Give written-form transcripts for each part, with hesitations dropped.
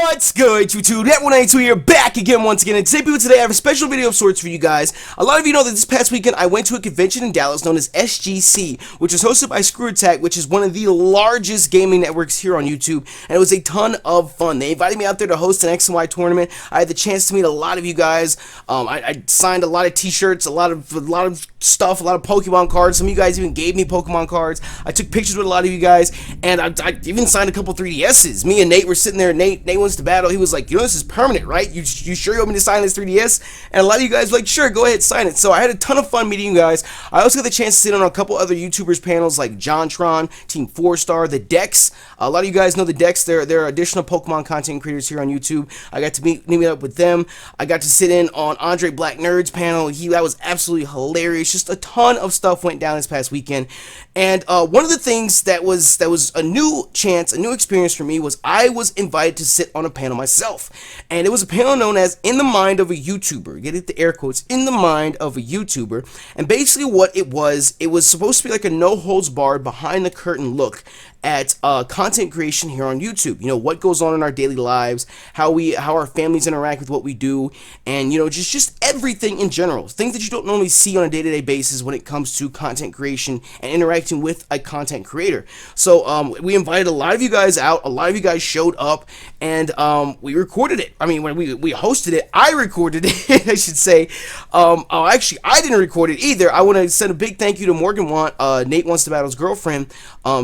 What's good, YouTube? NateWantsToBattle here, back again once again, and today I have a special video of sorts for you guys. A lot of you know that this past weekend I went to a convention in Dallas known as SGC, which is hosted by SGC, which is one of the largest gaming networks here on YouTube, and it was a ton of fun. They invited me out there to host an X and Y tournament. I had the chance to meet a lot of you guys. I signed a lot of t-shirts, a lot of stuff, a lot of Pokemon cards. Some of you guys even gave me Pokemon cards. I took pictures with a lot of you guys, and I even signed a couple 3DSs. Me and Nate were sitting there, NateWantsToBattle. He was like, you know, this is permanent, right? You sure you want me to sign this 3DS? And a lot of you guys were like, sure, go ahead, sign it. So I had a ton of fun meeting you guys. I also got the chance to sit on a couple other YouTubers panels like JonTron, Team 4-Star, the Dex. A lot of you guys know the Dex. They're additional Pokemon content creators here on YouTube. I got to meet up with them. I got to sit in on Andre Black Nerd's panel. That was absolutely hilarious. Just a ton of stuff went down this past weekend. And one of the things that was a new chance, a new experience for me was I was invited to sit on a panel myself. And it was a panel known as In the Mind of a YouTuber. Get it, the air quotes, In the Mind of a YouTuber. And basically what it was supposed to be like a no-holds-barred, behind-the-curtain look at content creation here on YouTube. You know, what goes on in our daily lives, how our families interact with what we do, and, you know, just everything in general. Things that you don't normally see on a day-to-day basis when it comes to content creation and interacting with a content creator. So we invited a lot of you guys out. A lot of you guys showed up, and we recorded it. I mean, when we hosted it, I recorded it, I should say. Actually, I didn't record it either. I want to send a big thank you to MorganWant, NateWantsToBattle's girlfriend.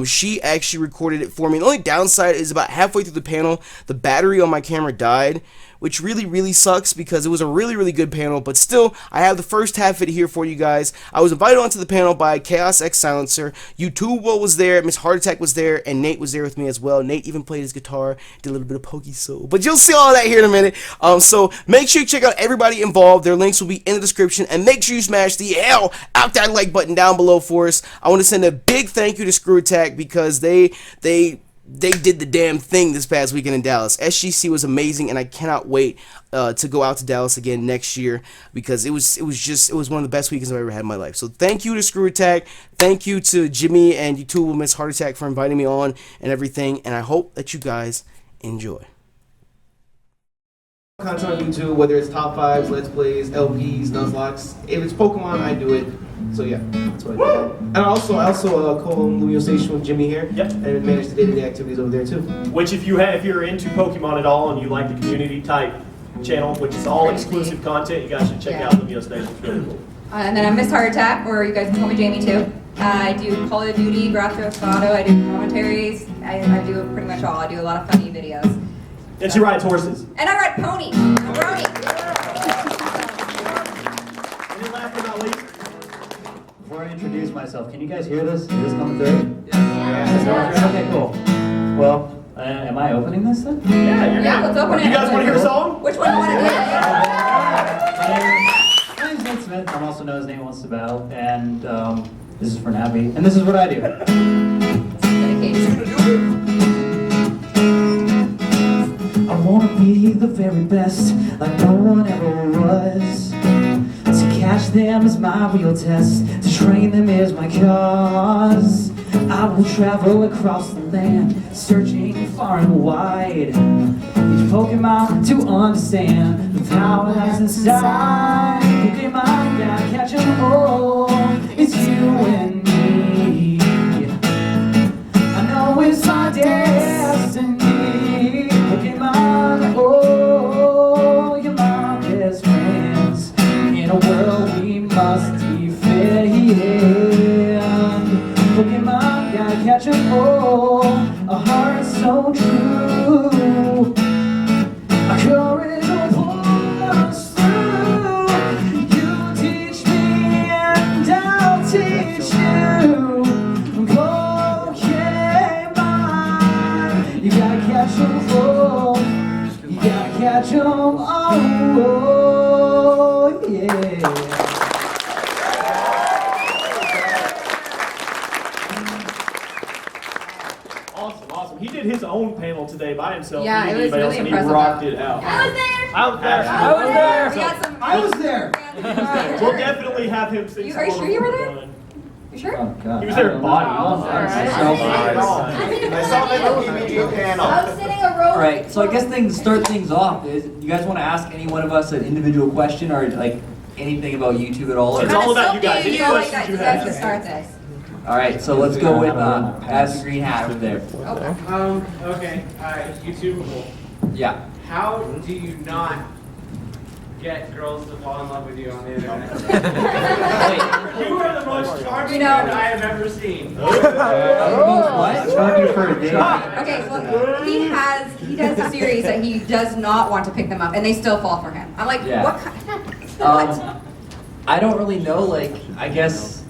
She actually recorded it for me. The only downside is about halfway through the panel, the battery on my camera died, which really sucks because it was a really good panel. But still, I have the first half of it here for you guys. I was invited onto the panel by ChaosxSilencer. YouTubable was there, MsHeartAttack was there, and Nate was there with me as well. Nate even played his guitar, did a little bit of Pokey Soul. But you'll see all that here in a minute. So make sure you check out everybody involved. Their links will be in the description, and make sure you smash the hell out that like button down below for us. I want to send a big thank you to SGC because they did the damn thing this past weekend in Dallas. SGC was amazing, and I cannot wait to go out to Dallas again next year because it was one of the best weekends I've ever had in my life. So thank you to SGC, thank you to Jimmy and YouTubable MsHeartAttack for inviting me on and everything, and I hope that you guys enjoy. Content on YouTube, whether it's top 5s, let's plays, LPs, Nuzlocks. If it's Pokemon, I do it. So yeah, that's what I do. And I also co-own Lumio Station with Jimmy here. Yep. And manage the day-to-day activities over there too. Which if you're into Pokemon at all and you like the community type channel, which is all exclusive content, you guys should check out Lumio Station. It's really cool. And then I'm MsHeartAttack, or you guys can call me Jamie too. I do Call of Duty, Grand Theft Auto, I do commentaries, I do pretty much all. I do a lot of funny videos. And she rides horses. And I ride pony. And then last but not least, before I introduce myself, can you guys hear this? Is this coming through? Yeah. Okay, cool. Well, am I opening this then? Yeah, let's open it. You guys want to hear a song? Which one do you want to do? My name's Nate Smith. I'm also known as NateWantsToBattle, and this is for Nappy, and this is what I do. Dedication. I wanna be the very best, like no one ever was. To catch them is my real test, to train them is my cause. I will travel across the land, searching far and wide. Each Pokemon to understand the power that's inside. Pokemon, gotta catch them all, it's you and me. I know it's my destiny. Pokemon, oh, you're my best friends. In a world we must defend. Pokemon, gotta catch 'em all. A heart so true. A courage will pull us through. You teach me and I'll teach you. Pokemon, you gotta catch 'em all. You gotta catch 'em all. Oh, yeah. Awesome. He did his own panel today by himself. Yeah, it was really and impressive. He rocked it out. I was there. I was there. We got some. I was there. We'll definitely have him sing. Are you sure you were there? You sure? Oh, God. He was there in body. I saw that on the PVG panel. I was sitting a row. All right, so I guess to start things off is, you guys want to ask any one of us an individual question or like anything about YouTube at all? It's all about you guys. Any You like questions that? you You guys have? can start this. All right, so let's go with as the green hat over there. Okay, YouTubeable. Yeah. How do you not get girls to fall in love with you on the internet? You are the most charming man I have ever seen. What? Charming for a date. Okay, well, he does a series that he does not want to pick them up, and they still fall for him. I'm like, Yeah. what kind? What? I don't really know. Like, I guess.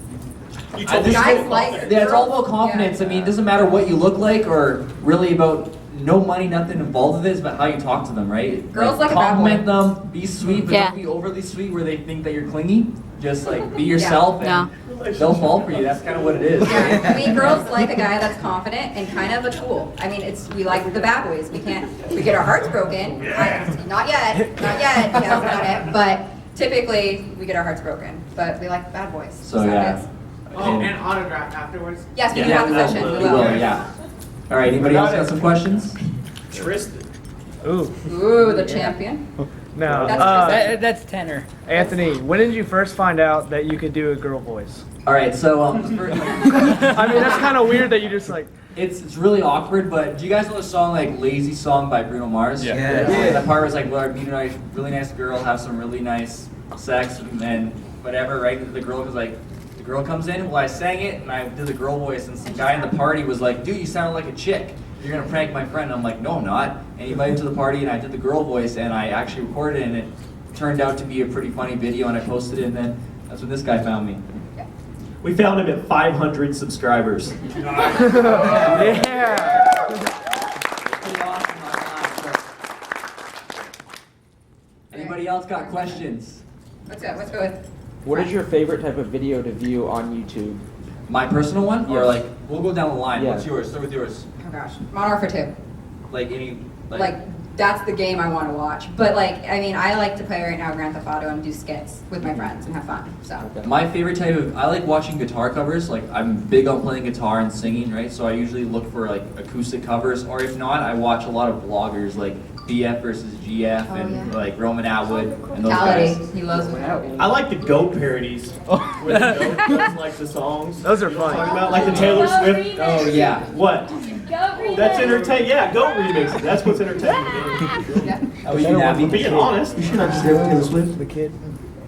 You I told me just- Guys like Yeah, it's all girls. about confidence. Yeah. I mean, it doesn't matter what you look like or really about no money, nothing involved with it. It's about how you talk to them, right? Girls like a bad compliment boy. them, be sweet, but Yeah. don't be overly sweet where they think that you're clingy. Just like be yourself and No. they'll fall for you. That's kind of what it is. Yeah, I mean, girls like a guy that's confident and kind of a tool. I mean, we like the bad boys. We get our hearts broken. Not yet, he hasn't done it, but typically we get our hearts broken. But we like bad boys. So yeah. Oh, and autograph afterwards? Yes, we do Yeah, have the session. We will, yeah. All right. Anybody else got some questions? Tristan. Ooh, the champion. No, That's that's tenor. Anthony, when did you first find out that you could do a girl voice? All right. So I mean, that's kind of weird that you just like. it's really awkward. But do you guys know the song like "Lazy Song" by Bruno Mars? Yeah. That part was like, well, I meet a really nice girl, have some really nice sex, and then whatever, right? The girl comes in. Well, I sang it and I did the girl voice, and some guy in the party was like, "Dude, you sound like a chick. You're gonna prank my friend." I'm like, "No, I'm not." And he invited me to the party, and I did the girl voice, and I actually recorded it, and it turned out to be a pretty funny video, and I posted it, and then that's when this guy found me. We found him at 500 subscribers. Yeah. Pretty awesome on that, so. Anybody else got questions? Let's go with. What is your favorite type of video to view on YouTube? My personal one, or Yes. like we'll go down the line. Yeah. What's yours? Start with yours. Oh gosh, Modern Warfare 2. Like any. Like that's the game I want to watch. But like, I mean, I like to play right now Grand Theft Auto and do skits with my friends and have fun. So. My favorite type of, I like watching guitar covers. Like I'm big on playing guitar and singing, right? So I usually look for like acoustic covers, or if not, I watch a lot of vloggers like BF versus GF and yeah. like Roman Atwood and those Mentality. guys. He loves it. I like the GOAT parodies. Where the GOAT does like the songs. Those are You know what I'm talking fun. about? Like the Taylor Swift. Oh yeah. What? That's entertaining. Yeah, GOAT remixes. That's what's entertaining. Yeah. How was you, Nappy? Being honest. You should not just say Taylor Swift. The kid.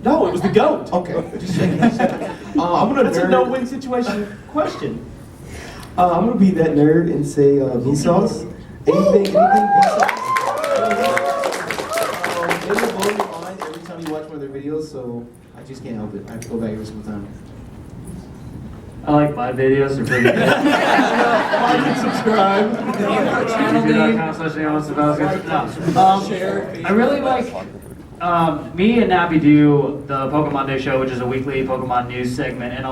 No, it was the GOAT. Okay, just checking. I'm gonna That's a nerd. no-win situation question. I'm gonna be that nerd and say Vsauce. Anything Vsauce. It will blow your mind every time you watch one of their videos, so I just can't help it. I have to go back every single time. I like my videos, they're pretty good. Like and subscribe. I really like, me and Nappy do the Pokemon Day show, which is a weekly Pokemon news segment, and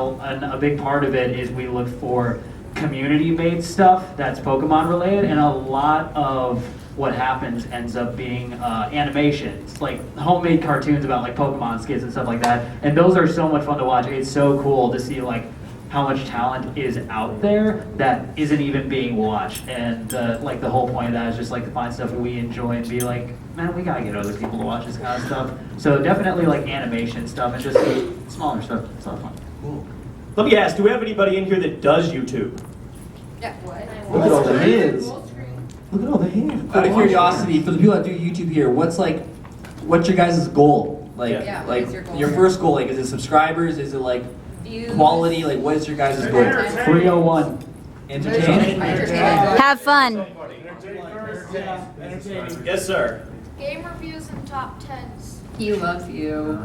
a big part of it is we look for community-made stuff that's Pokemon related, and a lot of what happens ends up being animations, like homemade cartoons about like Pokemon skits and stuff like that, and those are so much fun to watch. It's so cool to see like how much talent is out there that isn't even being watched, and like the whole point of that is just like to find stuff that we enjoy and be like, man, we gotta get other people to watch this kind of stuff. So definitely like animation stuff and just smaller stuff. It's a lot of fun. Cool. Let me ask, do we have anybody in here that does YouTube? Yeah. What? Look at all the hands. Look at all the hands. Out of curiosity, for the people that do YouTube here, what's your guys' goal? Like, Yeah, what is your goal? your first goal, like, is it subscribers? Is it like Views. quality? Like, what is your guys' goal? 301. Entertaining? Entertainment. Have fun. Yes, sir. Game reviews and top 10s. He loves you.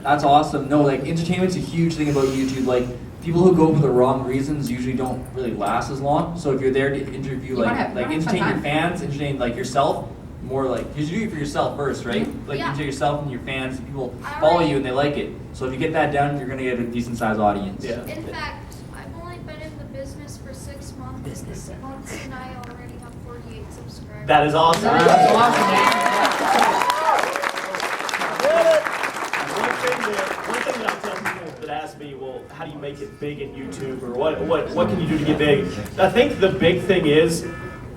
That's awesome. No, like, entertainment's a huge thing about YouTube. Like, people who go for the wrong reasons usually don't really last as long. So if you're there to interview, You wanna like, have entertain fun your time. fans, entertain, like, yourself, more like, because you do it for yourself first, right? Like, Yeah. entertain yourself and your fans, and people I follow already- you and they like it. So if you get that done, you're going to get a decent-sized audience. Yeah. In fact, I've only been in the business for 6 months. And I already have 48 subscribers. That is awesome. That's awesome, One thing that I tell people that ask me, well, how do you make it big in YouTube, or what can you do to get big? I think the big thing is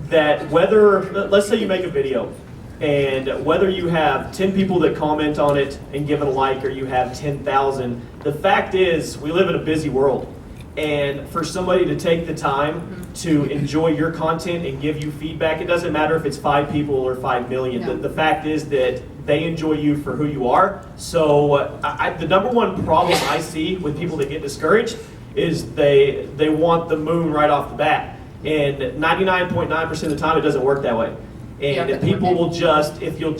that let's say you make a video, and whether you have 10 people that comment on it and give it a like, or you have 10,000, the fact is we live in a busy world. And for somebody to take the time to enjoy your content and give you feedback, it doesn't matter if it's 5 people or 5 million. No. The fact is that they enjoy you for who you are. So the number one problem I see with people that get discouraged is they want the moon right off the bat. And 99.9% of the time it doesn't work that way. And Yeah, people will just, if you're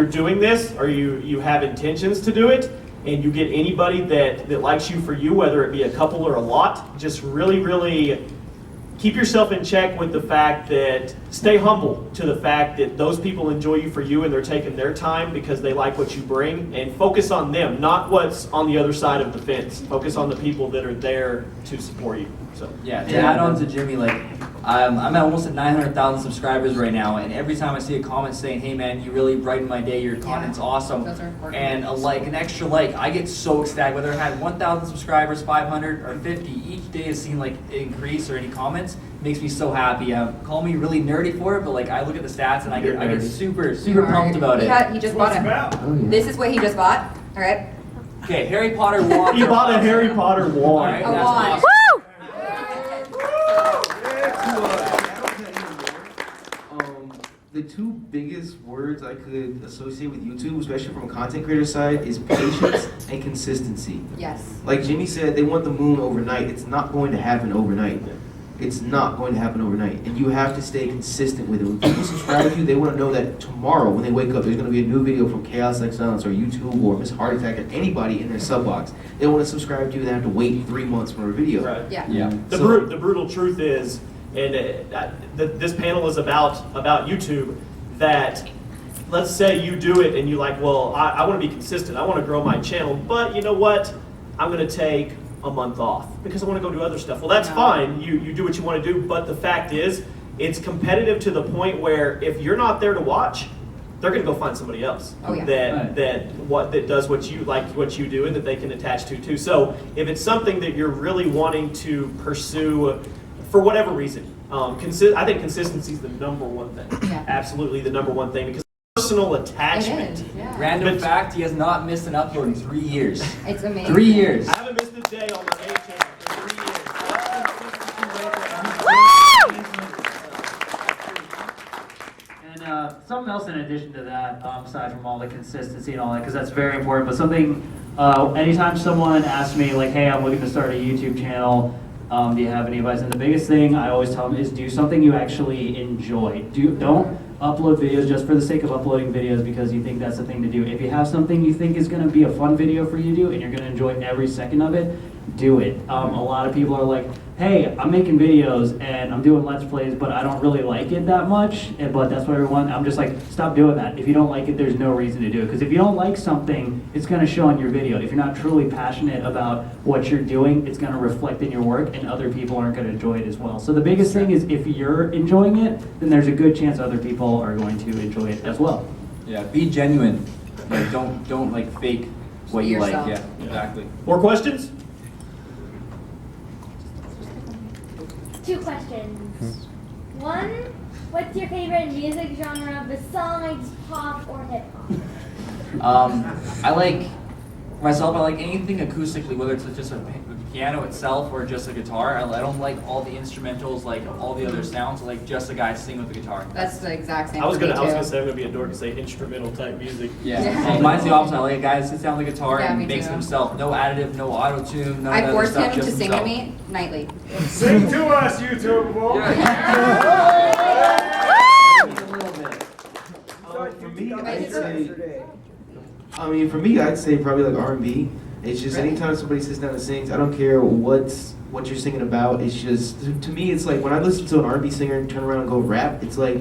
doing this, or you have intentions to do it, and you get anybody that likes you for you, whether it be a couple or a lot, just really, really keep yourself in check with the fact that, stay humble to the fact that those people enjoy you for you and they're taking their time because they like what you bring, and focus on them, not what's on the other side of the fence. Focus on the people that are there to support you. So yeah, to add on to Jimmy, like I'm at almost at 900,000 subscribers right now, and every time I see a comment saying, "Hey man, you really brighten my day. Your content's awesome," Those are important. and an extra like, I get so ecstatic. Whether I had 1,000 subscribers, 500, or 50, each day has seen like increase or any comments makes me so happy. Call me really nerdy for it, but like I look at the stats and I get super pumped about it. He just bought it. This is what he just bought. All right. Okay, Harry Potter wand. he bought a Harry Potter wand. All right, A that's wand. awesome. The two biggest words I could associate with YouTube, especially from a content creator side, is patience and consistency. Yes. Like Jimmy said, they want the moon overnight. It's not going to happen overnight. It's not going to happen overnight. And you have to stay consistent with it. When people subscribe to you, they want to know that tomorrow when they wake up, there's going to be a new video from ChaosxSilencer or YouTube or MsHeartAttack or anybody in their sub box. They want to subscribe to you and have to wait 3 months for a video. Right. Yeah. The brutal truth is, and this panel is about YouTube, that let's say you do it and you're like, well, I want to be consistent. I want to grow my channel, but you know what? I'm going to take a month off because I want to go do other stuff. Well, that's fine. You do what you want to do, but the fact is, it's competitive to the point where if you're not there to watch, they're going to go find somebody else that does what you like, what you do, and that they can attach to too. So if it's something that you're really wanting to pursue for whatever reason, I think consistency is the number one thing. Yeah. Absolutely the number one thing, because personal attachment. It is. Yeah. Random fact: he has not missed an upload in 3 years. It's amazing. 3 years. I haven't missed a day on my main channel for 3 years. And something else in addition to that, aside from all the consistency and all that, because that's very important, but something, anytime someone asks me, like, hey, I'm looking to start a YouTube channel, do you have any advice? And the biggest thing I always tell them is do something you actually enjoy. Don't upload videos just for the sake of uploading videos because you think that's the thing to do. If you have something you think is going to be a fun video for you to do and you're going to enjoy every second of it, do it. A lot of people are like, hey, I'm making videos and I'm doing Let's Plays, but I don't really like it that much, but that's what everyone, I'm just like, stop doing that. If you don't like it, there's no reason to do it. Because if you don't like something, it's going to show in your video. If you're not truly passionate about what you're doing, it's going to reflect in your work and other people aren't going to enjoy it as well. So the biggest thing is if you're enjoying it, then there's a good chance other people are going to enjoy it as well. Yeah, be genuine. Like, don't like fake what you like. Yeah, exactly. More questions? 2 questions. One, what's your favorite music genre besides pop or hip hop? I like anything acoustically, whether it's just a piano itself or just a guitar. I don't like all the instrumentals, like all the other sounds. I like just a guy singing with the guitar. That's the exact same. I was for me, gonna too. say I'm gonna be a dork and say instrumental type music. Yeah. Yeah. Mine's the opposite. I like a guy that sits down with the guitar Yeah, and me makes too. it himself. No additive, no auto tune, no I other forced stuff. him to just sing to himself. me nightly. Sing to us, YouTubeable. For me, I'd say probably like R&B. It's just anytime somebody sits down and sings, I don't care what you're singing about. It's just, to me, it's like when I listen to an R&B singer and turn around and go rap, it's like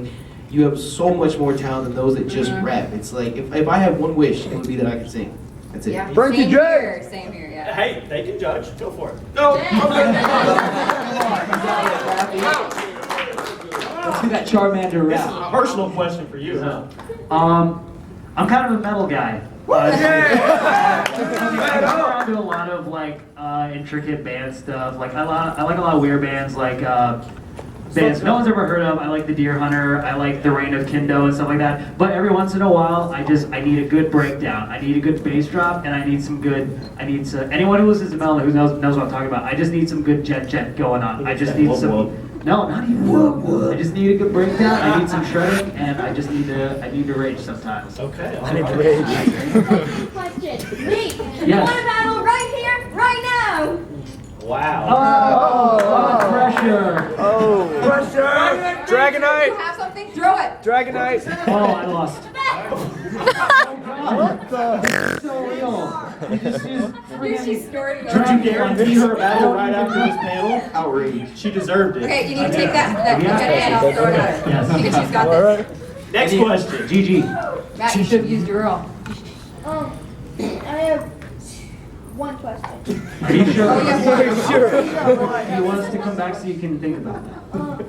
you have so much more talent than those that just rap. It's like if I had one wish, it would be that I could sing. That's it. Yeah. Frankie Same J. here. Same here. Yeah. Hey, they can judge. Go for it. No. Let's do that Charmander This is rap. a personal question for you, huh? I'm kind of a metal guy. I do a lot of like intricate band stuff. Like I like a lot of weird bands, like bands no one's ever heard of. I like the Deer Hunter. I like the Reign of Kindo and stuff like that. But every once in a while, I need a good breakdown. I need a good bass drop, and I need some. Anyone who listens to metal who knows what I'm talking about. I just need some good jet going on. I just need some. No, not even whoop. I just need a good breakdown. I need some shredding, and I need to rage sometimes. Okay. I need to rage. Question. Nate, Yes. you want to battle right here, right now? Wow. Oh, pressure. Oh. Pressure. Dragonite. You have something? Throw it. Dragonite. Oh, I lost. What the? So real. Dude, she's scoring. Did you guarantee her a battle right after this panel? Outrage. She deserved it. Okay, you need to take that and I'll throw it at her. Yes. Pikachu's got this. Next question. GG. Matt, you should have used your all. I have one question. Are you sure? Oh, yeah, He wants to come back so you can think about it.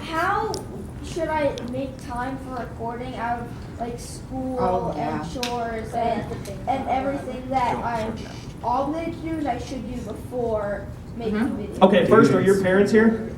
How should I make time for recording out of like school and chores and everything that I'm obligated to do and I should do before making videos? Okay, first, are your parents here?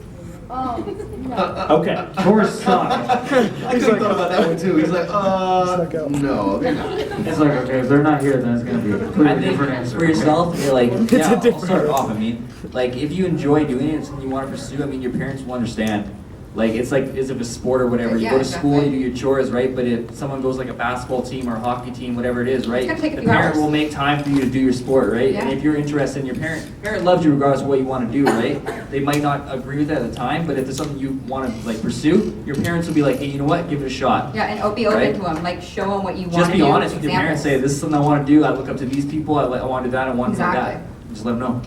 No. Okay. Chores suck. I could have thought about that one too. He's like, no, they're not. It's like, okay, if they're not here, then it's going to be a I completely think different answer. for yourself, you're like, It's yeah, a I'll different start off. I mean, like if you enjoy doing it, it's something you want to pursue. I mean, your parents will understand. Like it's like as if a sport or whatever. You Yeah, go to school, exactly. you do your chores, right? But if someone goes like a basketball team or a hockey team, whatever it is, right? gonna take a The few parent hours. will make time for you to do your sport, right? Yeah. And if you're interested in your parent loves you regardless of what you want to do, right? They might not agree with that at the time, but if there's something you want to like pursue, your parents will be like, hey, you know what? Give it a shot. Yeah, and be open Right? to them. Like, show them what you want Just to be do. honest with your parents. Say, this is something I want to do. I look up to these people. I want to do that. I want to do Exactly. that. Just let them know.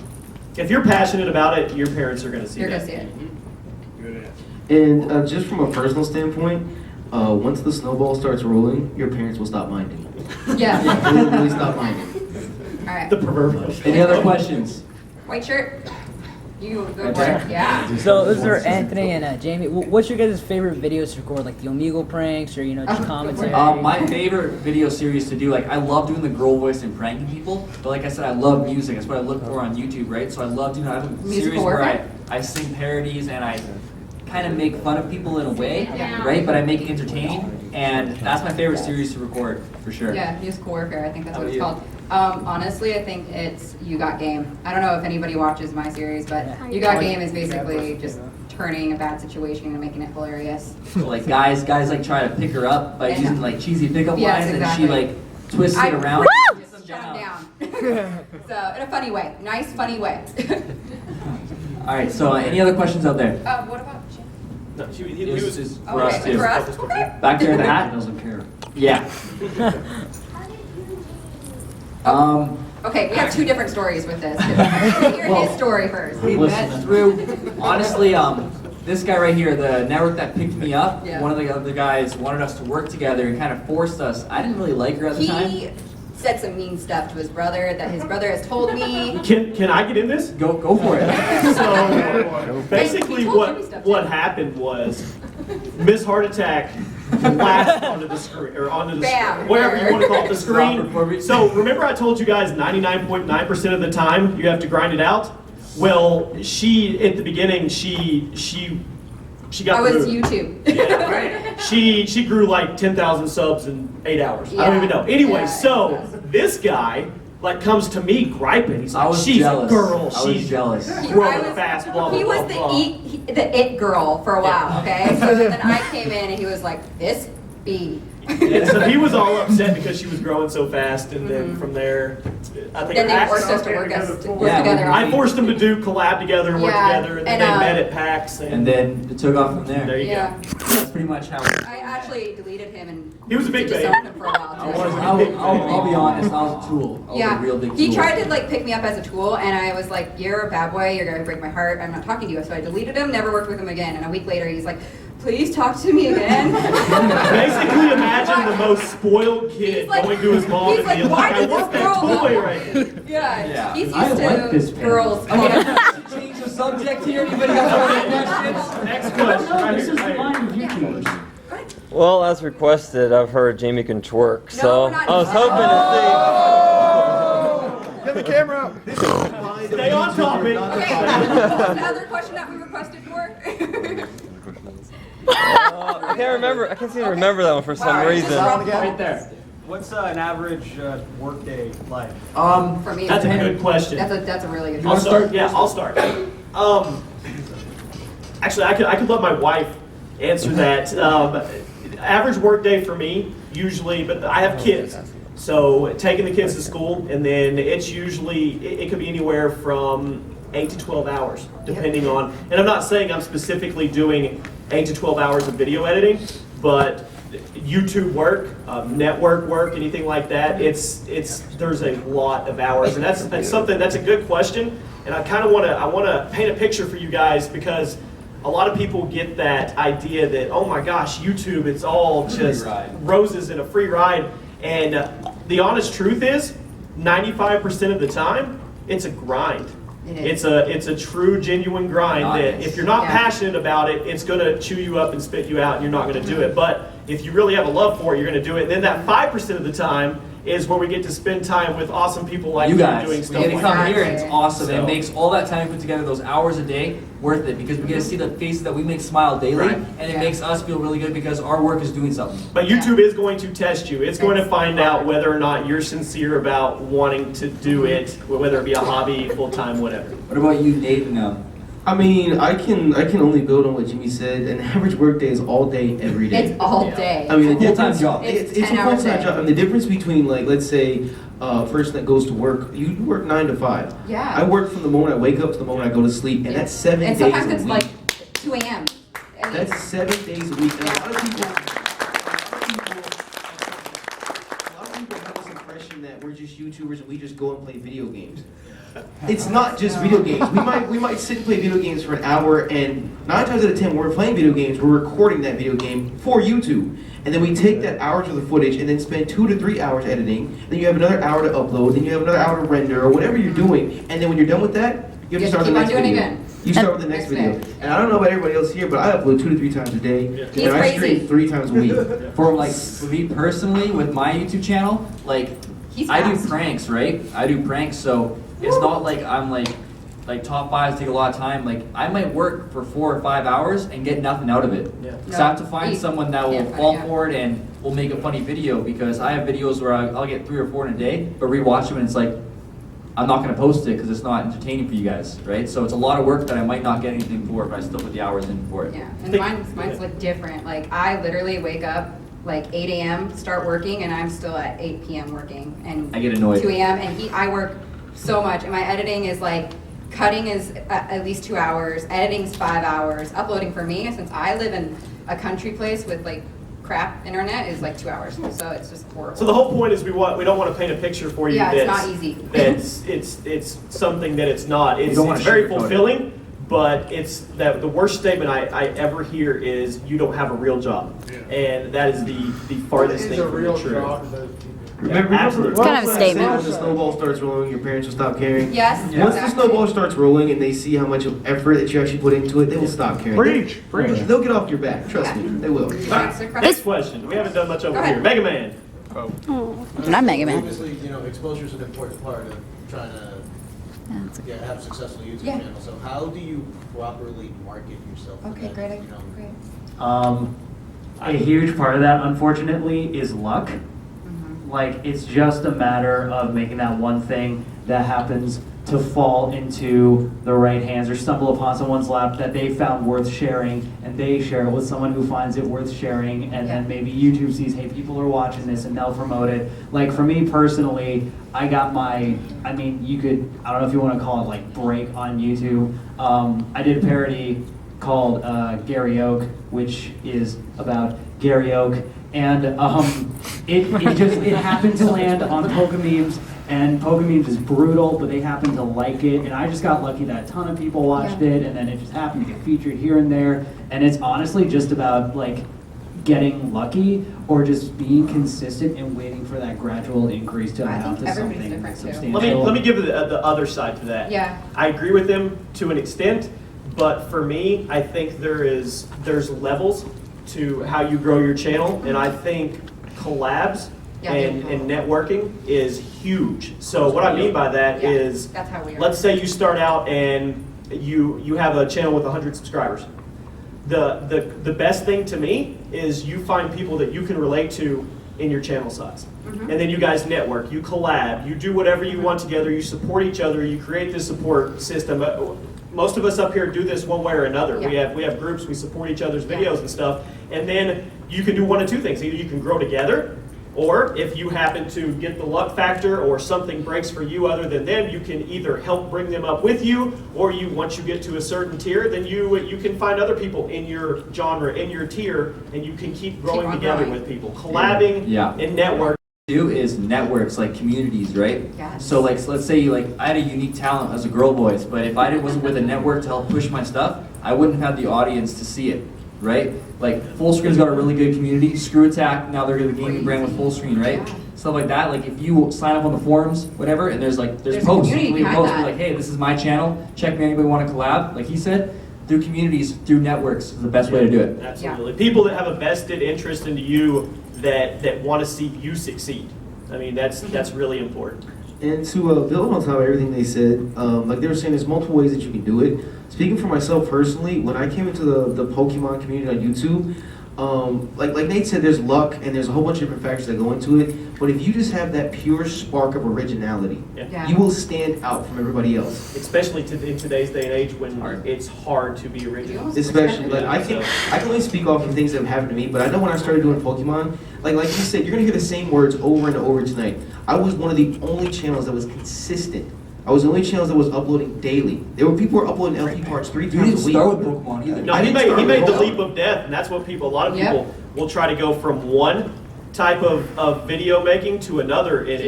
If you're passionate about it, your parents are going to see You're that. going to see it. And just from a personal standpoint, once the snowball starts rolling, your parents will stop minding. Yeah. They will really stop minding. All right. The proverbial. Any other questions? White shirt. You go Right for there. it. Yeah. So this is for Anthony and Jamie. What's your guys' favorite videos to record? Like the Omegle pranks or just commentary? My favorite video series to do, like I love doing the girl voice and pranking people, but like I said, I love music. That's what I look for on YouTube, right? So I love doing a series Musical where warfare? I sing parodies and I kind of make fun of people in a way, Yeah. right? But I make it entertaining, and that's my favorite series to record for sure. Yeah, musical warfare. I think that's How what about it's called. Honestly, I think it's You Got Game. I don't know if anybody watches my series, but You Got Game is basically just turning a bad situation and making it hilarious. So like guys like try to pick her up by Yeah. using like cheesy pickup Yes, lines, exactly. and she like twists it around. Just shut them down. So in a funny way, nice funny way. All right. So any other questions out there? What about? No, he This was is Oh, for us okay, too. for us? Okay. Back there in the hat. Doesn't care. Yeah. Okay, we have two different stories with this. Hear his story first. We met through, honestly, this guy right here, the network that picked me up, Yeah. one of the other guys wanted us to work together and kind of forced us. I didn't really like her at the time. He said some mean stuff to his brother that his brother has told me. Can I get in this? Go for it. So basically, He told me stuff, what too. happened was MsHeartAttack flashed onto the screen or onto the Bam. screen, whatever you want to call it, the Stop screen. recording. So remember, I told you guys 99.9% of the time you have to grind it out. Well, she at the beginning she got. I was moved. YouTube. Yeah, right. She grew like 10,000 subs in 8 hours. I don't Yeah. even know. Anyway, Yeah, so it's this guy like comes to me griping. He's I like, was she's jealous. a girl. I was She's jealous. growing fast. Blah blah He blah. was the blah. the it girl for a while, okay? So then I came in and he was like, this B. And so he was all upset because she was growing so fast, and then from there, I think Then they I- forced us to work Yeah, together. I forced them to do collab together and work Yeah, together, and then and, they met at PAX, And then it took off from there there. you Yeah. That's pretty much how it I actually deleted him and He was a big baby. disowned him for a while. I too. was. I'll be honest. I was a tool. I was a real big tool. He tried to like pick me up as a tool, and I was like, "You're a bad boy. You're gonna break my heart. I'm not talking to you." So I deleted him. Never worked with him again. And a week later, he's like, "Please talk to me again." Basically, imagine the most spoiled kid He's like- going to his mom he's and like, being "Why like, "I did want this that girl toy love right me?" now." Yeah, he's used I like this to pen. girls. Change the subject here. Anybody got any questions? Next No, question. this is the Right line here. of YouTubers. Well, as requested, I've heard Jamie can twerk, so we're not I was hoping to Get the camera out. Stay on topic. Okay, another question that we requested for? see. I can't remember. I can't seem to remember that one for some reason. Right there. What's an average workday like? For me, That's a good question. That's a really good I'll question. start. Yeah, I'll start. Actually, I could let my wife answer that. Average work day for me, usually, but I have kids. So taking the kids to school, and then it's usually, it could be anywhere from 8 to 12 hours, depending on, and I'm not saying I'm specifically doing 8 to 12 hours of video editing, but YouTube work, network work, anything like that, there's a lot of hours, and that's a good question, and I kind of want to paint a picture for you guys, because a lot of people get that idea that, oh my gosh, YouTube, it's all just roses and a free ride, and the honest truth is, 95% of the time, it's a grind. It's a true, genuine grind that if you're not passionate about it, it's going to chew you up and spit you out, and you're not going to do it. But if you really have a love for it, you're going to do it. And then that 5% of the time is where we get to spend time with awesome people like you guys. doing We stuff get to like come that. here, and it's awesome. So. It makes all that time we put together, those hours a day, worth it, because we get to see the faces that we make smile daily, and it makes us feel really good because our work is doing something. But YouTube is going to test you. It's going to find out whether or not you're sincere about wanting to do it, whether it be a hobby, full-time, whatever. What about you, Nate? I mean, I can only build on what Jimmy said. An average work day is all day, every day. It's all day. I mean, the full-time difference, job. It's a 10 hours full-time day. job. And the difference between, like, let's say, a person that goes to work, you work 9 to 5. Yeah. I work from the moment I wake up to the moment I go to sleep, and that's 7 days a week. And sometimes it's like 2 a.m. That's 7 days a week. And a lot of people have this impression that we're just YouTubers and we just go and play video games. It's not just video games. We might sit and play video games for an hour, and 9 times out of 10, when we're playing video games, we're recording that video game for YouTube. And then we take that hours worth of footage and then spend 2 to 3 hours editing. Then you have another hour to upload. Then you have another hour to render or whatever you're doing. And then when you're done with that, you have to start the next video. You start with the next video. And I don't know about everybody else here, but I upload 2 to 3 times a day. And I stream 3 times a week. For me personally, with my YouTube channel, like I do pranks, right? I do pranks, so it's not like I'm like top 5s take a lot of time. Like I might work for 4 or 5 hours and get nothing out of it. So I have to find someone that will fall for it and will make a funny video, because I have videos where I'll get 3 or 4 in a day, but rewatch them and it's like, I'm not going to post it because it's not entertaining for you guys, right? So it's a lot of work that I might not get anything for, but I still put the hours in for it. Yeah, and mine's like different. Like I literally wake up like 8 a.m., start working, and I'm still at 8 p.m. working, and I get annoyed. 2 a.m. and I work so much, and my editing is like, cutting is at least 2 hours, editing's 5 hours, uploading for me, since I live in a country place with like crap internet, is like 2 hours, so it's just horrible. So the whole point is we don't want to paint a picture for you it's that's not easy. it's something that it's not. It's very fulfilling, but it's that the worst statement I ever hear is you don't have a real job, and that is the farthest thing from the truth. Remember, absolutely. kind of a statement. When the snowball starts rolling, your parents will stop caring. Yes. Once the snowball starts rolling and they see how much effort that you actually put into it, they will stop caring. Preach. They'll get off your back. Trust me, they will. Next question. We haven't done much over here. Mega Man. Not Mega Man. Obviously, exposure is an important part of trying to have a successful YouTube channel. So how do you properly market yourself? Okay, great. A huge part of that, unfortunately, is luck. Like, it's just a matter of making that one thing that happens to fall into the right hands or stumble upon someone's lap that they found worth sharing, and they share it with someone who finds it worth sharing, and then maybe YouTube sees, hey, people are watching this, and they'll promote it. Like, for me personally, I got my, I don't know if you want to call it like break on YouTube. I did a parody called Gary Oak, which is about Gary Oak. And it happened to land on Pokememes, and Pokememes is brutal, but they happened to like it, and I just got lucky that a ton of people watched it, and then it just happened to get featured here and there, and it's honestly just about like getting lucky or just being consistent and waiting for that gradual increase to amount to something substantial. Let me give the other side to that. Yeah. I agree with him to an extent, but for me, I think there's levels. to how you grow your channel, and I think collabs and networking is huge. So what I mean by that is, that's how we are. let's say you start out and you have a channel with 100 subscribers. The best thing to me is you find people that you can relate to in your channel size. And then you guys network, you collab, you do whatever you want together, you support each other, you create this support system. Most of us up here do this one way or another. We have groups, we support each other's videos and stuff, and then you can do one of two things. Either you can grow together, or if you happen to get the luck factor or something breaks for you other than them, you can either help bring them up with you, or once you get to a certain tier, then you can find other people in your genre, in your tier, and you can keep growing together with people. Collabing and networking. Do is networks, like communities, right? Yes. So like, let's say I had a unique talent as a girl voice, but if I wasn't with a network to help push my stuff, I wouldn't have the audience to see it, right? Like Full Screen's got a really good community. ScrewAttack, now they're the gaming brand with Full Screen, right? Stuff like that. Like if you sign up on the forums, whatever, and there's posts, we post like, hey, this is my channel. Check me. Anybody want to collab? Like he said, through communities, through networks is the best way to do it. Absolutely. People that have a vested interest into you that want to see you succeed. I mean, that's really important. And to build on top of everything they said, like they were saying, there's multiple ways that you can do it. Speaking for myself personally, when I came into the Pokemon community on YouTube, like Nate said, there's luck and there's a whole bunch of different factors that go into it. But if you just have that pure spark of originality, you will stand out from everybody else. Especially in today's day and age when it's hard to be original. Especially, like I can only speak off of things that have happened to me, but I know when I started doing Pokemon, like you said, you're gonna hear the same words over and over tonight. I was one of the only channels that was consistent. I was the only channel that was uploading daily. There were people who were uploading LP parts 3 times a week. You didn't start with Pokemon either. No, he made the leap of death, and that's what a lot of people will try to go from one type of video making to another, and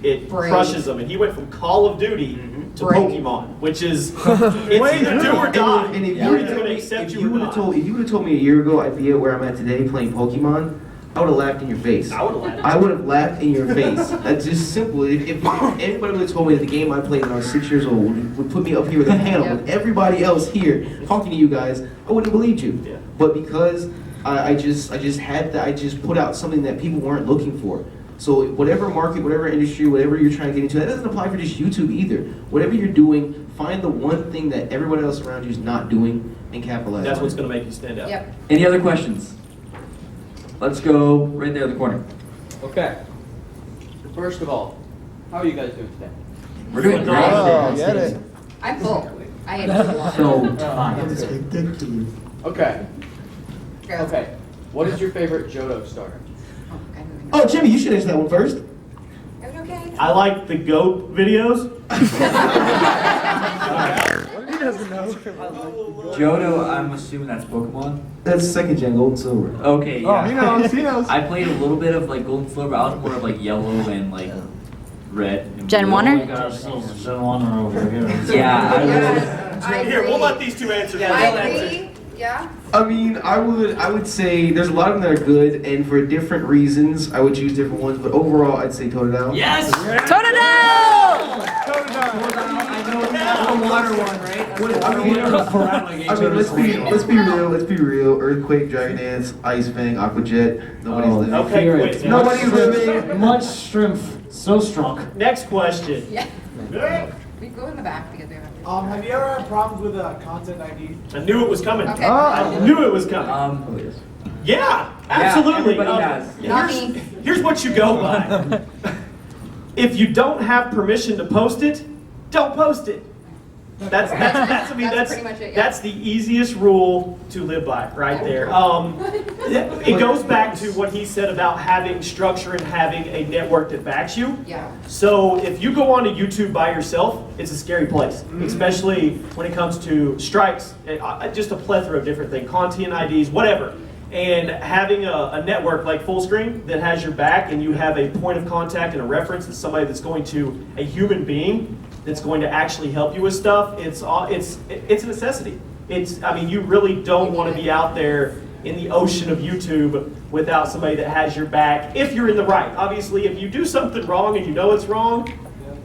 it crushes them. And he went from Call of Duty to Pokemon, which is it's either do or die. And if you would have told me a year ago I'd be at where I'm at today playing Pokemon, I would have laughed in your face. I would have laughed in your face. That's just simple. If anybody would have told me that the game I played when I was 6 years old would put me up here with a panel with everybody else here talking to you guys, I wouldn't have believed you. But because I just put out something that people weren't looking for. So whatever market, whatever industry, whatever you're trying to get into, that doesn't apply for just YouTube either. Whatever you're doing, find the one thing that everybody else around you is not doing and capitalize. That's what's going to make you stand out. Any other questions? Let's go right there in the corner. Okay. First of all, how are you guys doing today? We're doing great. Oh, get it. I'm full. I ate a lot. So tired. Okay. Okay. What is your favorite Johto starter? Oh, Jimmy, you should answer that one first. I like the GOAT videos. He doesn't know. Johto, I'm assuming that's Pokemon. That's second gen, Gold and Silver. Okay, yeah. Oh, he knows, he knows. I played a little bit of like Gold and Silver. I was more of like yellow and like red. And Gen blue. 1er? Gen 1er over here. Yeah, Here, we'll let these two answer. I agree. Yeah. I mean, I would say there's a lot of them that are good, and for different reasons, I would choose different ones. But overall, I'd say Totodile. Yes. Totodile! I know that's the water one, right? I mean, let's be real. Earthquake, Dragon Dance, Ice Fang, Aqua Jet. Nobody's living. Okay, wait. Nobody's living. Much strength, so strong. Next question. Yeah. We go in the back because we have. Have you ever had problems with content ID? I knew it was coming. Okay. I knew it was coming. Yeah, absolutely. everybody has. Not me. Here's what you go by. If you don't have permission to post it, don't post it. That's pretty much it, yeah. That's the easiest rule to live by, right there. It goes back to what he said about having structure and having a network that backs you. Yeah. So if you go onto YouTube by yourself, it's a scary place, especially when it comes to strikes, just a plethora of different things, content IDs, whatever. And having a network like Full Screen that has your back, and you have a point of contact and a reference to somebody that's going to, a human being that's going to actually help you with stuff, it's a necessity. I mean, you really don't want to be out there in the ocean of YouTube without somebody that has your back, if you're in the right. Obviously, if you do something wrong and you know it's wrong,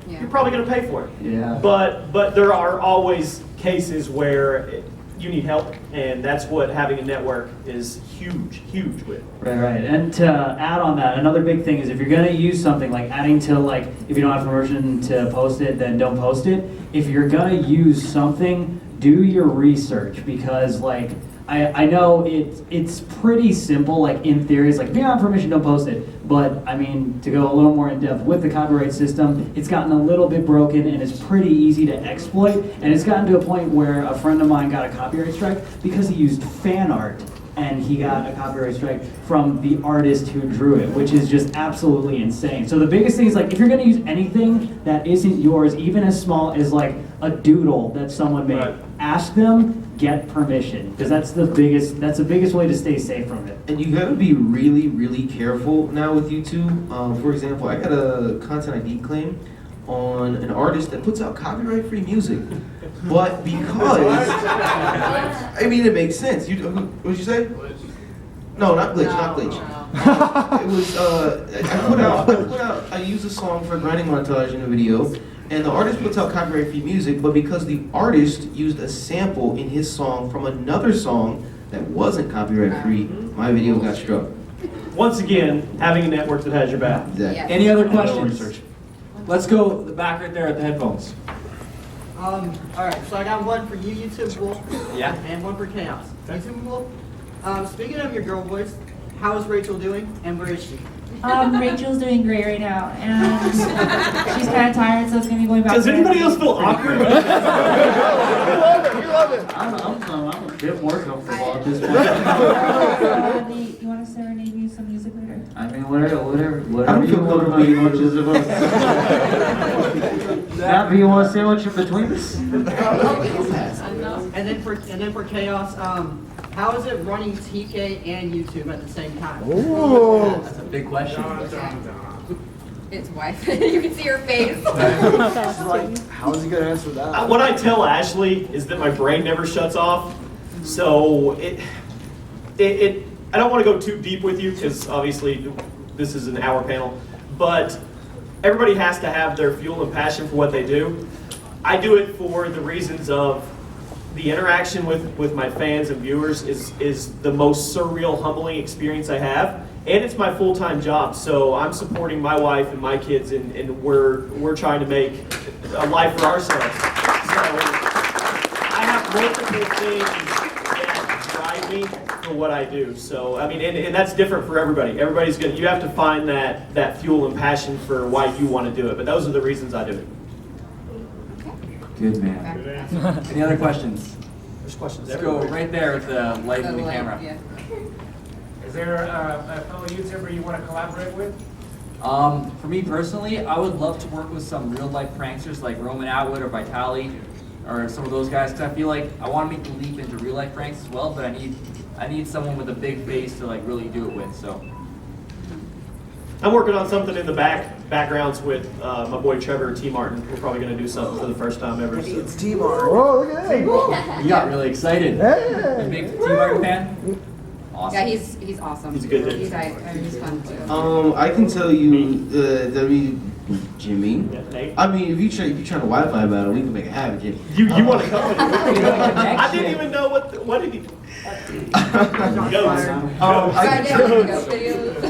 you're probably going to pay for it. Yeah. But there are always cases where you need help, and that's what having a network is huge with. Right. And to add on that, another big thing is if you're gonna use something like adding to like, if you don't have permission to post it, then don't post it. If you're gonna use something, do your research, because like, I know it's pretty simple, like in theory, it's like if you don't have permission, don't post it. But I mean, to go a little more in depth with the copyright system, it's gotten a little bit broken and it's pretty easy to exploit. And it's gotten to a point where a friend of mine got a copyright strike because he used fan art, and he got a copyright strike from the artist who drew it, which is just absolutely insane. So the biggest thing is like, if you're gonna use anything that isn't yours, even as small as like a doodle that someone made, ask them, get permission, because that's the biggest way to stay safe from it. And you gotta be really careful now with YouTube. For example, I got a content ID claim on an artist that puts out copyright-free music. But because, I mean, it makes sense. What'd you say? No, not glitch, not glitch. It was, I used a song for a grinding montage in a video, and the artist puts out copyright-free music, but because the artist used a sample in his song from another song that wasn't copyright-free, my video got struck. Once again, having a network that has your back. Exactly. Any other questions? Let's go the back right there at the headphones. Alright, so I got one for you, Youtubable. Yeah. And one for Chaos. Youtubable, speaking of your girl voice, how is Rachel doing, and where is she? Rachel's doing great right now, and she's kind of tired, so it's going to be going back. Does anybody else feel awkward? You love it. I'm a bit more comfortable at this point. You want to serenade me some music later? I mean, whatever I don't you feel want comfortable to much as of us. Nappy, you want to sandwich in between us? And then for Chaos, how is it running TK and YouTube at the same time? Ooh. That's a big question. It's wife. You can see her face. How is he gonna answer that? What I tell Ashley is that my brain never shuts off. So I don't want to go too deep with you because obviously this is an hour panel, but everybody has to have their fuel and passion for what they do. I do it for the reasons of the interaction with my fans and viewers is the most surreal, humbling experience I have. And it's my full-time job, so I'm supporting my wife and my kids, and we're trying to make a life for ourselves. So I have multiple things that drive me for what I do. So I mean, and that's different for everybody. Everybody's good. You have to find that fuel and passion for why you want to do it. But those are the reasons I do it. Good man. Any other questions? There's questions. Let's go right there with the light and the camera. Is there a fellow YouTuber you want to collaborate with? For me personally, I would love to work with some real life pranksters like Roman Atwood or Vitali or some of those guys, because I feel like I want to make the leap into real life pranks as well, but I need someone with a big face to like really do it with. So I'm working on something in the backgrounds with my boy Trevor T. Martin. We're probably going to do something for the first time ever. So. It's T. Martin. Oh, look at him. you got really excited. Hey. You big T. Martin fan? Awesome. Yeah, he's awesome. He's a good dude. He's fun too. I can tell you, Jimmy. Yeah, Nate. I mean, if you're trying to Wi-Fi battle, we can make it happen, Jimmy. You want to come? I didn't even know what did he.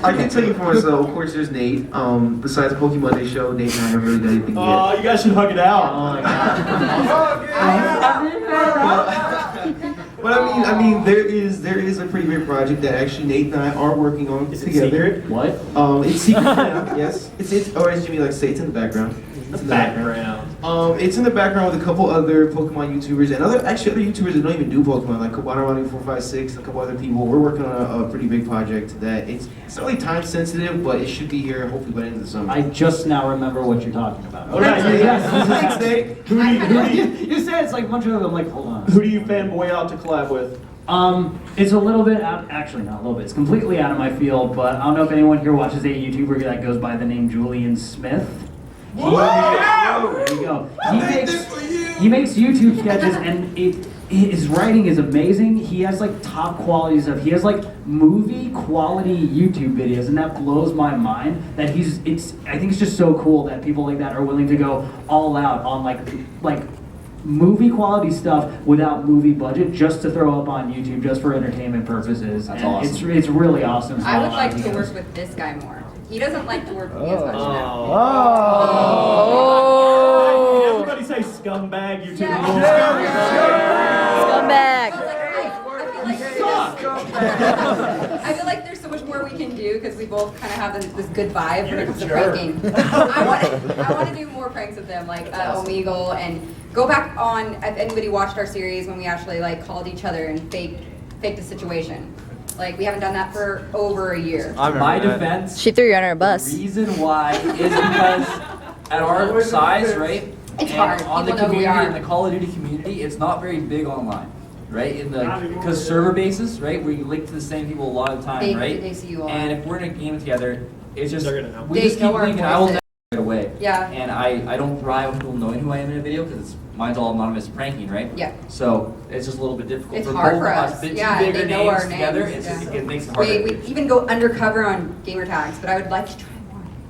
I can tell you for myself. Of course, there's Nate. Besides Pokemon Day show, Nate and I haven't really done anything yet. Oh, you guys should hug it out. Oh my God. But I mean, there is a pretty big project that actually Nate and I are working on together. It secret? What? It's secret now. Yes, it's or as Jimmy likes to say, it's in the background. It's in the background. It's in the background with a couple other Pokemon YouTubers and other YouTubers that don't even do Pokemon, like Watup 456 and a couple other people. We're working on a pretty big project that it's not really time sensitive, but it should be here hopefully by the end of the summer. I just now remember what you're talking about. All right, Thanks, Nate. Who do you You said it's like a bunch of them. I'm like, hold on. who do you fanboy out to collab with? It's a little bit out, actually not a little bit, it's completely out of my field, but I don't know if anyone here watches a YouTuber that goes by the name Julian Smith. There you go. He makes YouTube sketches, and his writing is amazing. He has like top quality stuff. He has like movie quality YouTube videos, and that blows my mind. That I think it's just so cool that people like that are willing to go all out on like movie quality stuff without movie budget, just to throw up on YouTube, just for entertainment purposes. That's And awesome. It's really awesome. I would like to work with this guy more. He doesn't like to work with me as much now. Oh. Everybody say scumbag, YouTuber. Scumbag. I feel like there's so much more we can do because we both kind of have this good vibe when it comes to jerk. pranking. I want to do more pranks with them, like Omegle, and go back on. If anybody watched our series when we actually like called each other and faked the situation. Like we haven't done that for over a year. My defense. She threw you under a bus. The reason why is because at our size, right? It's and hard. on the People know who we community, are. in the Call of Duty community, it's not very big online, right? Because server bases, right? Where you link to the same people a lot of the time, right? They see you all. And if we're in a game together, it's just They're gonna know. we They just keep know our linking. I will voices. never get away. Yeah. And I don't thrive with people knowing who I am in a video because mine's all anonymous pranking, right? Yeah. So it's just a little bit difficult. It's for hard both for of us. us. Two Yeah, bigger they know names our together, names. it makes it harder. We even go undercover on gamer tags, but I would like to try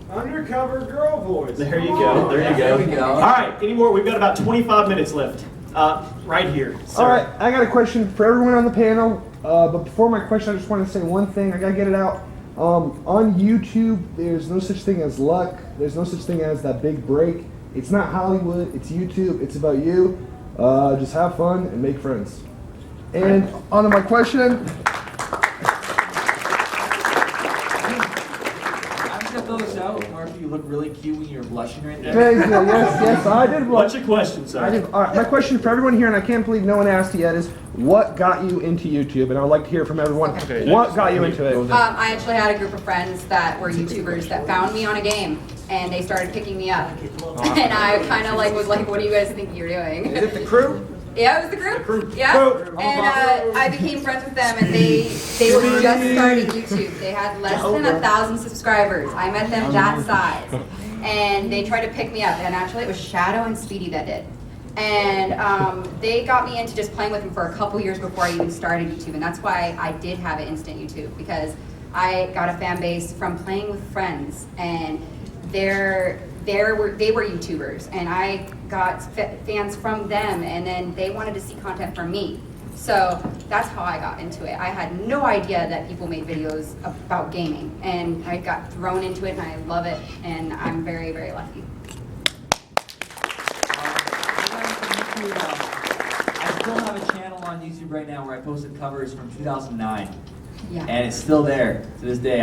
more. Undercover girl voice. There you go. There you go. There we go. All right. Any more? We've got about 25 minutes left. Right here. Sir. All right, I got a question for everyone on the panel. But before my question, I just want to say one thing. I gotta get it out. On YouTube, there's no such thing as luck. There's no such thing as that big break. It's not Hollywood. It's YouTube. It's about you. Just have fun and make friends. And on to my question. I'm just gonna throw this out. Mark, you look really cute when you're blushing right there. Thank you. Yes, I did. What's your question, sir? I did. All right, my question for everyone here, and I can't believe no one asked it yet, is what got you into YouTube? And I would like to hear from everyone. What got you into it? I actually had a group of friends that were YouTubers that found me on a game, and they started picking me up. And I kind of like was like, "What do you guys think you're doing?" Is it the crew? Yeah, it was the group. Yeah, and I became friends with them, and they were just starting YouTube. They had less than 1,000 subscribers. I met them that size, and they tried to pick me up. And actually, it was Shadow and Speedy that did. And they got me into just playing with them for a couple years before I even started YouTube, and that's why I did have an instant YouTube, because I got a fan base from playing with friends, and they were YouTubers, and I got fans from them, and then they wanted to see content from me. So that's how I got into it. I had no idea that people made videos about gaming, and I got thrown into it, and I love it, and I'm very, very lucky. I still have a channel on YouTube right now where I posted covers from 2009. Yeah. And it's still there to this day.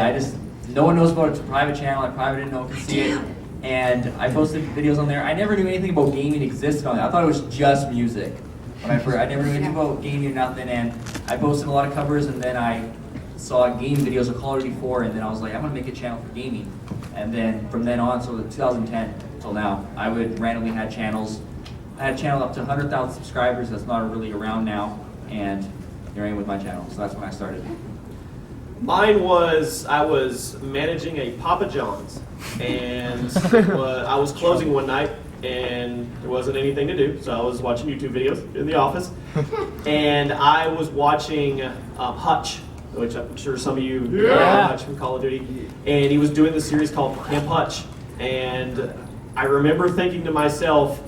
No one knows about it. It's a private channel. I probably didn't know one could see it. And I posted videos on there. I never knew anything about gaming existed on there. I thought it was just music. I never knew anything about gaming or nothing. And I posted a lot of covers, and then I saw game videos of Call of Duty 4, and then I was like, I'm gonna make a channel for gaming. And then from then on, so 2010 till now, I would randomly had channels. I had a channel up to 100,000 subscribers. That's not really around now, and here I am with my channel. So that's when I started. Mine was, I was managing a Papa John's, and I was closing one night, and there wasn't anything to do, so I was watching YouTube videos in the office, and I was watching Hutch, which I'm sure some of you know Hutch from Call of Duty, and he was doing this series called Camp Hutch, and I remember thinking to myself,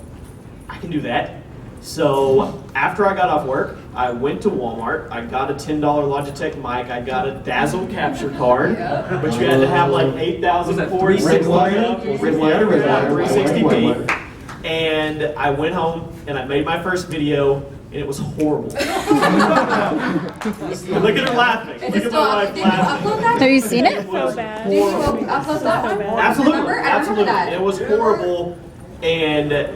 I can do that. So after I got off work, I went to Walmart. I got a $10 Logitech mic. I got a Dazzle capture card, which you had to have like 360p. And I went home and I made my first video, and it was horrible. Look at her laughing. Look at my wife laughing. Have you seen it? So bad. Did you upload that one? Absolutely, Remember? I remember absolutely. that. It was horrible, and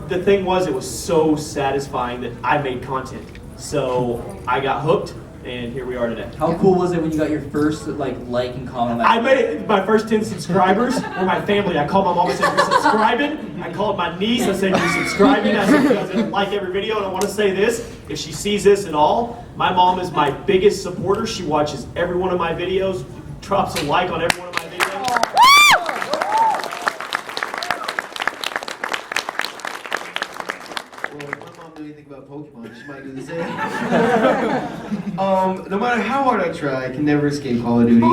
the thing was, it was so satisfying that I made content. So I got hooked, and here we are today. How cool was it when you got your first like and comment? I made it. My first 10 subscribers were my family. I called my mom and said, "You're subscribing." I called my niece. I said, "You're subscribing." I said, "You guys didn't like every video." And I want to say this: if she sees this at all, my mom is my biggest supporter. She watches every one of my videos, drops a like on every one of my videos. Anything about Pokemon, she might do the same. No matter how hard I try, I can never escape Call of Duty.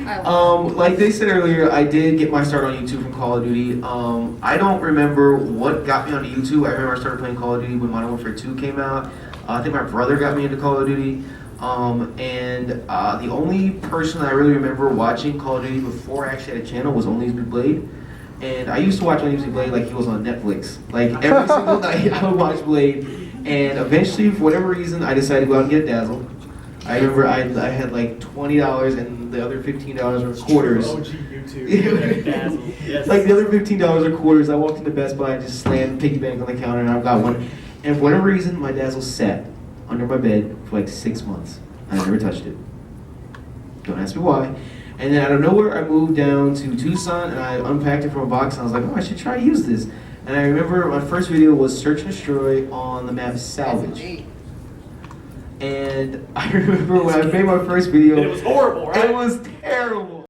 Like they said earlier, I did get my start on YouTube from Call of Duty. I don't remember what got me onto YouTube. I remember I started playing Call of Duty when Modern Warfare 2 came out. I think my brother got me into Call of Duty. The only person that I really remember watching Call of Duty before I actually had a channel was Only's Blade. And I used to watch Only's Blade like he was on Netflix. Like every single night I would watch Blade. And eventually, for whatever reason, I decided to go out and get a Dazzle. I remember I had like $20 and the other $15 were quarters. OG YouTube. Dazzle. Yes. Like the other $15 are quarters. I walked into Best Buy and just slammed piggy bank on the counter and I got one. And for whatever reason, my Dazzle sat under my bed for like 6 months. I never touched it. Don't ask me why. And then out of nowhere, I moved down to Tucson and I unpacked it from a box and I was like, oh, I should try to use this. And I remember my first video was Search and Destroy on the map Salvage. And I remember when I made my first video. And it was horrible, right? It was terrible.